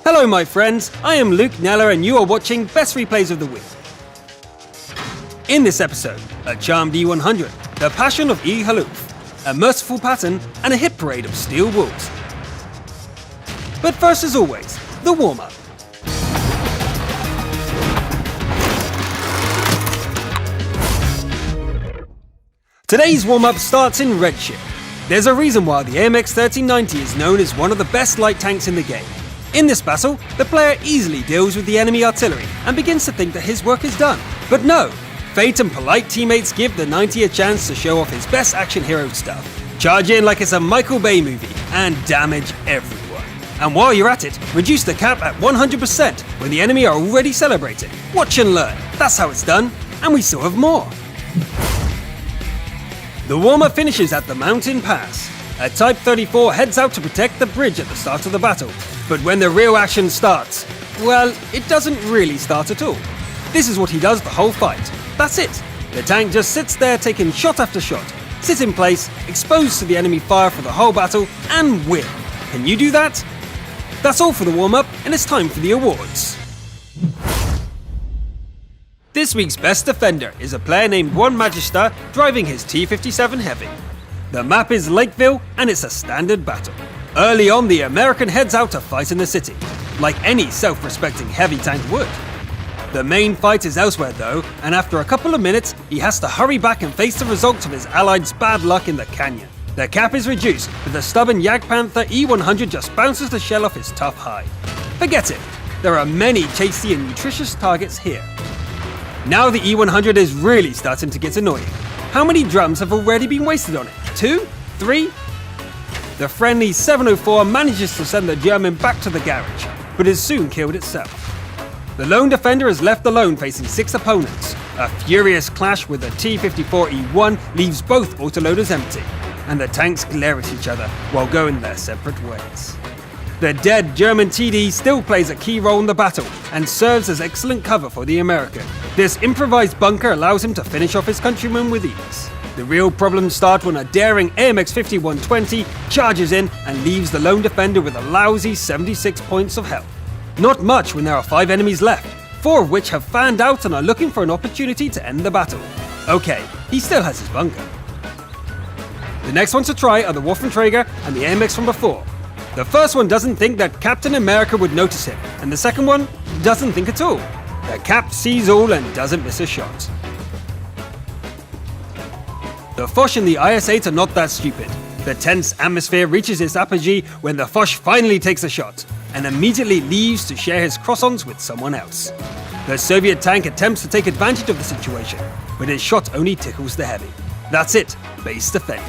Hello my friends, I am Luke Neller and you are watching Best Replays of the Week. In this episode, a charmed E100, the passion of Halluf, a merciful Patton, and a hit parade of steel wolves. But first, as always, the warm-up. Today's warm-up starts in Red Ship. There's a reason why the AMX 1390 is known as one of the best light tanks in the game. In this battle, the player easily deals with the enemy artillery and begins to think that his work is done. But no, Fate and polite teammates give the 90 a chance to show off his best action hero stuff. Charge in like it's a Michael Bay movie and damage everyone. And while you're at it, reduce the cap at 100% when the enemy are already celebrating. Watch and learn, that's how it's done, and we still have more. The warm-up finishes at the Mountain Pass. A Type 34 heads out to protect the bridge at the start of the battle, but when the real action starts, well, it doesn't really start at all. This is what he does the whole fight. That's it. The tank just sits there taking shot after shot, sit in place, exposed to the enemy fire for the whole battle, and win. Can you do that? That's all for the warm-up, and it's time for the awards. This week's Best Defender is a player named One Magister driving his T-57 Heavy. The map is Lakeville, and it's a standard battle. Early on, the American heads out to fight in the city, like any self-respecting heavy tank would. The main fight is elsewhere though, and after a couple of minutes, he has to hurry back and face the results of his allies' bad luck in the canyon. The cap is reduced, but the stubborn Jagdpanther E100 just bounces the shell off his tough hide. Forget it, there are many tasty and nutritious targets here. Now the E100 is really starting to get annoying. How many drums have already been wasted on it? 2? 3? The friendly 704 manages to send the German back to the garage, but is soon killed itself. The lone defender is left alone facing 6 opponents. A furious clash with the T-54E1 leaves both autoloaders empty, and the tanks glare at each other while going their separate ways. The dead German TD still plays a key role in the battle and serves as excellent cover for the American. This improvised bunker allows him to finish off his countrymen with ease. The real problems start when a daring AMX 5120 charges in and leaves the lone defender with a lousy 76 points of health. Not much when there are 5 enemies left, 4 of which have fanned out and are looking for an opportunity to end the battle. Okay, he still has his bunker. The next ones to try are the Waffenträger and the AMX from before. The first one doesn't think that Captain America would notice him, and the second one doesn't think at all. The Cap sees all and doesn't miss a shot. The Foch and the IS-8 are not that stupid. The tense atmosphere reaches its apogee when the Foch finally takes a shot, and immediately leaves to share his croissants with someone else. The Soviet tank attempts to take advantage of the situation, but his shot only tickles the Heavy. That's it, base defended.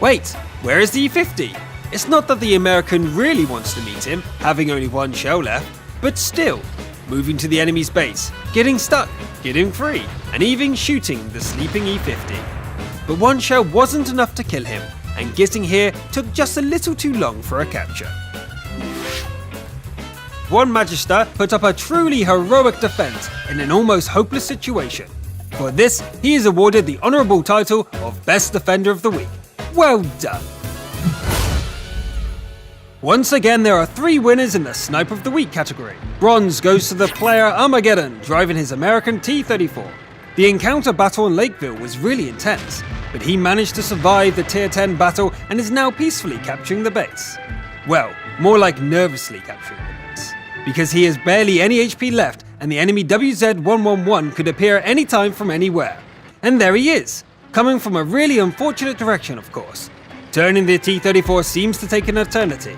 Wait, where is the E50? It's not that the American really wants to meet him, having only 1 shell left, but still, moving to the enemy's base, getting stuck, getting free, and even shooting the sleeping E50. But 1 shell wasn't enough to kill him, and getting here took just a little too long for a capture. One Magister put up a truly heroic defense in an almost hopeless situation. For this, he is awarded the honorable title of Best Defender of the Week. Well done. Once again, there are 3 winners in the Sniper of the Week category. Bronze goes to the player Armageddon, driving his American T-34. The encounter battle in Lakeville was really intense, but he managed to survive the Tier 10 battle and is now peacefully capturing the base. Well, more like nervously capturing the base, because he has barely any HP left and the enemy WZ-111 could appear anytime from anywhere. And there he is, coming from a really unfortunate direction of course. Turning the T-34 seems to take an eternity.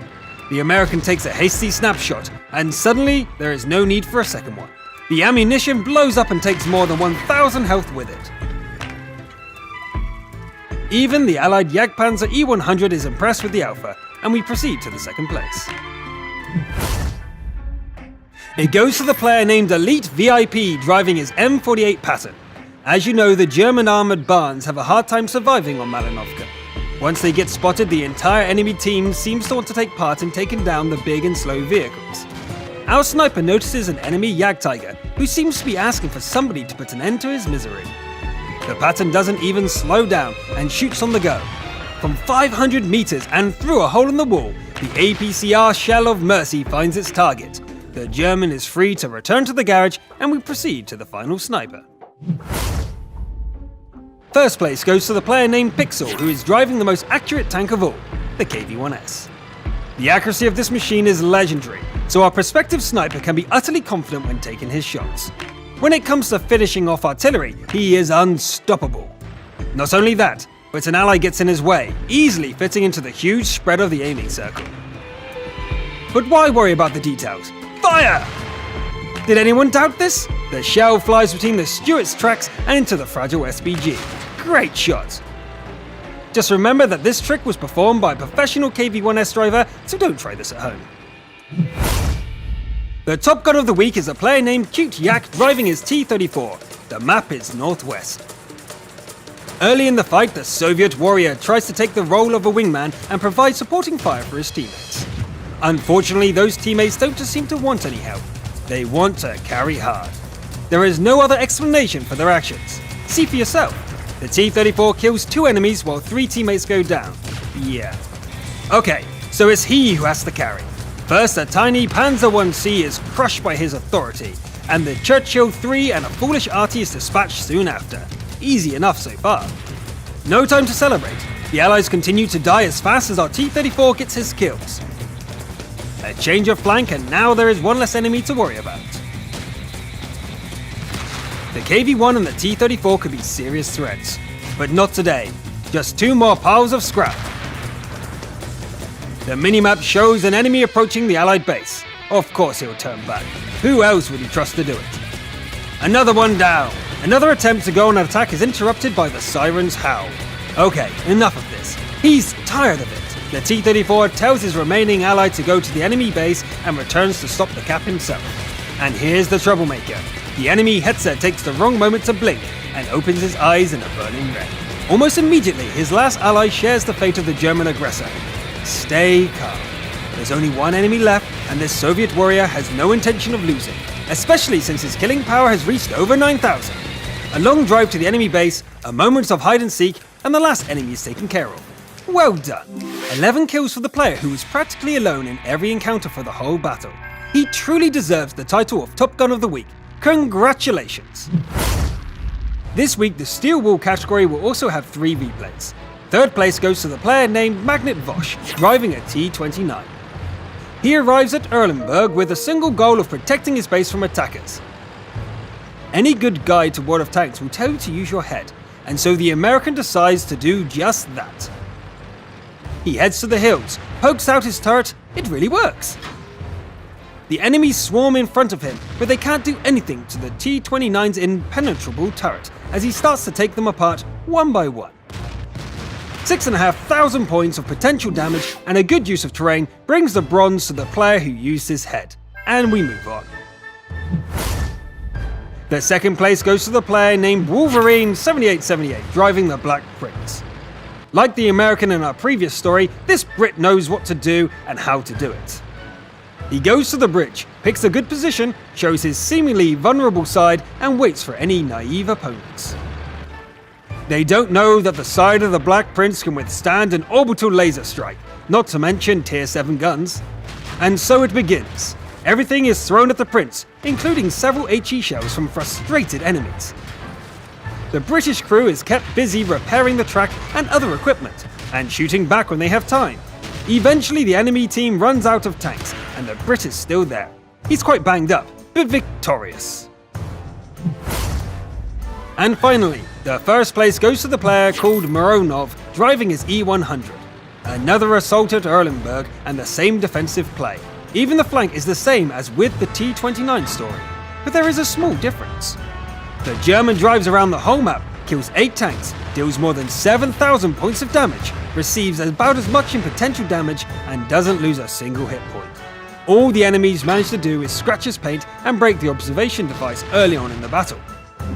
The American takes a hasty snapshot, and suddenly there is no need for a second one. The ammunition blows up and takes more than 1,000 health with it. Even the allied Jagdpanzer E100 is impressed with the Alpha, and we proceed to the second place. It goes to the player named Elite VIP driving his M48 Patton. As you know, the German armoured barns have a hard time surviving on Malinovka. Once they get spotted, the entire enemy team seems to want to take part in taking down the big and slow vehicles. Our sniper notices an enemy Jagdtiger, who seems to be asking for somebody to put an end to his misery. The Patton doesn't even slow down and shoots on the go. From 500 meters and through a hole in the wall, the APCR shell of Mercy finds its target. The German is free to return to the garage, and we proceed to the final sniper. First place goes to the player named Pixel, who is driving the most accurate tank of all, the KV-1S. The accuracy of this machine is legendary, so our prospective sniper can be utterly confident when taking his shots. When it comes to finishing off artillery, he is unstoppable. Not only that, but an ally gets in his way, easily fitting into the huge spread of the aiming circle. But why worry about the details? Fire! Did anyone doubt this? The shell flies between the Stuart's tracks and into the fragile SPG. Great shot! Just remember that this trick was performed by a professional KV-1S driver, so don't try this at home. The top gun of the week is a player named Cute Yak driving his T-34. The map is Northwest. Early in the fight, the Soviet warrior tries to take the role of a wingman and provide supporting fire for his teammates. Unfortunately, those teammates don't just seem to want any help. They want to carry hard. There is no other explanation for their actions. See for yourself. The T-34 kills 2 enemies while 3 teammates go down. Yeah. Okay, so it's he who has to carry. First, a tiny Panzer 1C is crushed by his authority, and the Churchill 3 and a foolish arty is dispatched soon after. Easy enough so far. No time to celebrate. The Allies continue to die as fast as our T-34 gets his kills. A change of flank, and now there is one less enemy to worry about. The KV-1 and the T-34 could be serious threats, but not today. Just 2 more piles of scrap. The minimap shows an enemy approaching the Allied base. Of course he'll turn back. Who else would he trust to do it? Another one down. Another attempt to go on an attack is interrupted by the siren's howl. Okay, enough of this. He's tired of it. The T-34 tells his remaining ally to go to the enemy base and returns to stop the cap himself. And here's the troublemaker. The enemy Hetzer takes the wrong moment to blink and opens his eyes in a burning red. Almost immediately, his last ally shares the fate of the German aggressor. Stay calm. There's only one enemy left, and this Soviet warrior has no intention of losing, especially since his killing power has reached over 9,000. A long drive to the enemy base, a moment of hide and seek, and the last enemy is taken care of. Well done. 11 kills for the player who was practically alone in every encounter for the whole battle. He truly deserves the title of Top Gun of the Week. Congratulations! This week, the Steel Wool category will also have 3 replays. Third place goes to the player named Magnet Vosh, driving a T-29. He arrives at Erlenberg with a single goal of protecting his base from attackers. Any good guide to World of Tanks will tell you to use your head, and so the American decides to do just that. He heads to the hills, pokes out his turret. It really works! The enemies swarm in front of him, but they can't do anything to the T-29's impenetrable turret as he starts to take them apart one by one. 6,500 points of potential damage and a good use of terrain brings the bronze to the player who used his head. And we move on. The second place goes to the player named Wolverine7878, driving the Black Prince. Like the American in our previous story, this Brit knows what to do and how to do it. He goes to the bridge, picks a good position, shows his seemingly vulnerable side, and waits for any naive opponents. They don't know that the side of the Black Prince can withstand an orbital laser strike, not to mention Tier 7 guns. And so it begins. Everything is thrown at the Prince, including several HE shells from frustrated enemies. The British crew is kept busy repairing the track and other equipment, and shooting back when they have time. Eventually the enemy team runs out of tanks, and the Brit is still there. He's quite banged up, but victorious. And finally, the first place goes to the player called Mironov, driving his E-100. Another assault at Erlenberg, and the same defensive play. Even the flank is the same as with the T-29 story, but there is a small difference. The German drives around the whole map, kills 8 tanks, deals more than 7,000 points of damage, receives about as much in potential damage, and doesn't lose a single hit point. All the enemies manage to do is scratch his paint and break the observation device early on in the battle.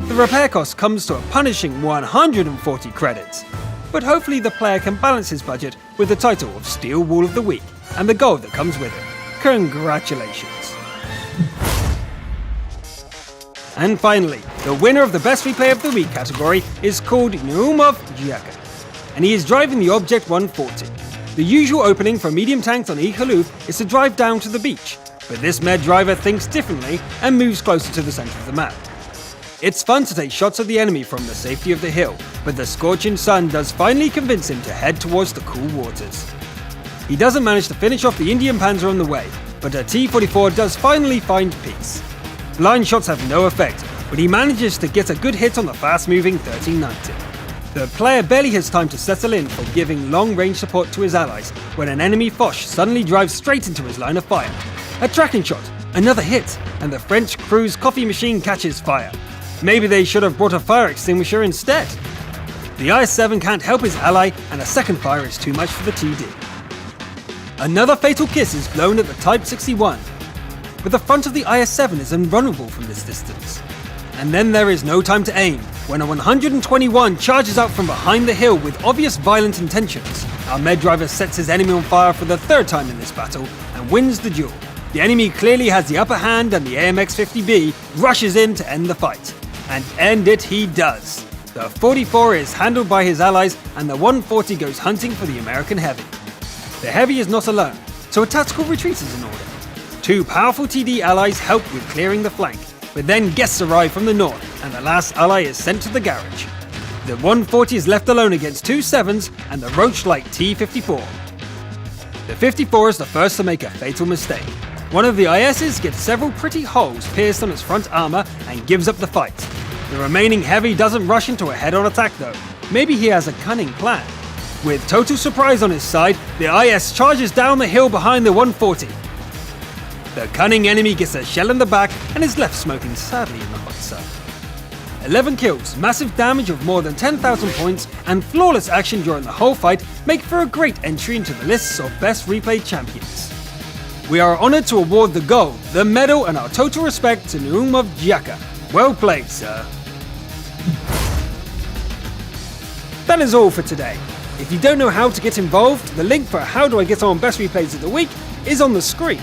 The repair cost comes to a punishing 140 credits. But hopefully the player can balance his budget with the title of Steel Wool of the Week and the gold that comes with it. Congratulations. And finally, the winner of the Best Replay of the Week category is called Naumov Djaka. and he is driving the Object 140. The usual opening for medium tanks on Halluf is to drive down to the beach, but this med driver thinks differently and moves closer to the center of the map. It's fun to take shots of the enemy from the safety of the hill, but the scorching sun does finally convince him to head towards the cool waters. He doesn't manage to finish off the Indian Panzer on the way, but a T-44 does finally find peace. Blind shots have no effect, but he manages to get a good hit on the fast-moving 1390. The player barely has time to settle in for giving long-range support to his allies when an enemy Foch suddenly drives straight into his line of fire. A tracking shot, another hit, and the French crew's coffee machine catches fire. Maybe they should have brought a fire extinguisher instead. The IS-7 can't help his ally, and a second fire is too much for the TD. Another fatal kiss is blown at the Type 61, but the front of the IS-7 is invulnerable from this distance. And then there is no time to aim, when a 121 charges out from behind the hill with obvious violent intentions. Our med driver sets his enemy on fire for the third time in this battle, and wins the duel. The enemy clearly has the upper hand, and the AMX-50B rushes in to end the fight. And end it he does. The 44 is handled by his allies, and the 140 goes hunting for the American Heavy. The Heavy is not alone, so a tactical retreat is in order. Two powerful TD allies help with clearing the flank, but then guests arrive from the north, and the last ally is sent to the garage. The 140 is left alone against two 7s and the roach-like T-54. The 54 is the first to make a fatal mistake. One of the ISs gets several pretty holes pierced on its front armor and gives up the fight. The remaining Heavy doesn't rush into a head-on attack though. Maybe he has a cunning plan. With total surprise on his side, the IS charges down the hill behind the 140. The cunning enemy gets a shell in the back and is left smoking sadly in the hot sun. 11 kills, massive damage of more than 10,000 points, and flawless action during the whole fight make for a great entry into the lists of best replayed champions. We are honored to award the gold, the medal, and our total respect to Naumov Jaka. Well played, sir. That is all for today. If you don't know how to get involved, the link for How Do I Get On Best Replays of the Week is on the screen.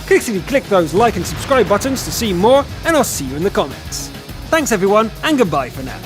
Click those like and subscribe buttons to see more, and I'll see you in the comments. Thanks everyone, and goodbye for now.